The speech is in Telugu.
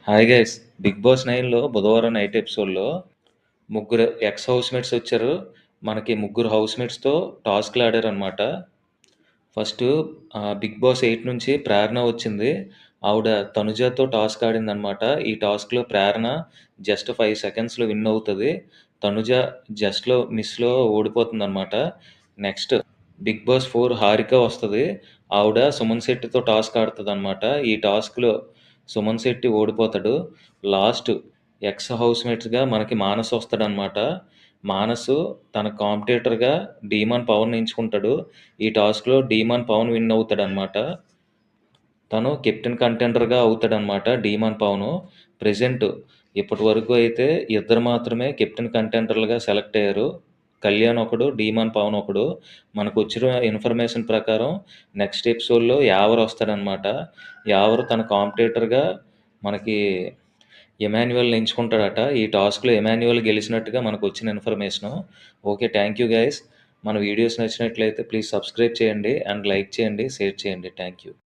Hi guys! 'బిగ్ బాస్ 9లో' బుధవారం నైట్ ఎపిసోడ్‌లో ముగ్గురు ఎక్స్ హౌస్‌మేట్స్ వచ్చారు. మనకి ముగ్గురు హౌస్‌మేట్స్‌తో టాస్క్‌లు ఆడారనమాట. ఫస్టు 'బిగ్ బాస్ 8' నుంచి ప్రేరణ వచ్చింది. ఆవిడ తనుజతో టాస్క్ ఆడిందనమాట. ఈ టాస్క్‌లో ప్రేరణ జస్ట్ 5 సెకండ్స్‌లో విన్ అవుతది. తనుజ మిస్‌లో ఓడిపోతుందనమాట. నెక్స్ట్ 'బిగ్ బాస్ 4' హారిక వస్తది. ఆవిడ సుమన్ శెట్టితో టాస్క్ ఆడుతదనమాట. ఈ టాస్క్‌లో సుమన్ శెట్టి ఓడిపోతాడు. లాస్ట్ ఎక్స్ హౌస్‌మేట్స్‌గా మనకి మానస్ వస్తాడనమాట. మానసు తన కాంపిటీటర్‌గా డీమాన్ పవన్‌ని ఎంచుకుంటాడు. ఈ టాస్క్‌లో డీమాన్ పవన్ విన్ అవుతాడనమాట. తను కెప్టెన్ కంటెండర్‌గా అవుతాడనమాట డీమాన్ పవను. ప్రెజెంట్ ఇప్పటివరకు అయితే ఇద్దరు మాత్రమే కెప్టెన్ కంటెండర్‌లుగా సెలెక్ట్ అయ్యారు. కళ్యాణ్ ఒకడు, డీమాన్ పవన్ ఒకడు. మనకొచ్చిన ఇన్ఫర్మేషన్ ప్రకారం నెక్స్ట్ ఎపిసోడ్‌లో యావర్ వస్తాడనమాట. యావర్ తన కాంపిటీటర్‌గా మనకి ఎమాన్యుయల్‌ని ఎంచుకుంటాడట. ఈ టాస్క్‌లో ఎమాన్యుయల్ గెలిచినట్టుగా మనకొచ్చిన information. Okay. Thank you guys. మన వీడియోస్ నచ్చినట్లయితే ప్లీజ్ సబ్స్క్రైబ్ చేయండి అండ్ లైక్ చేయండి, షేర్ చేయండి. Thank you.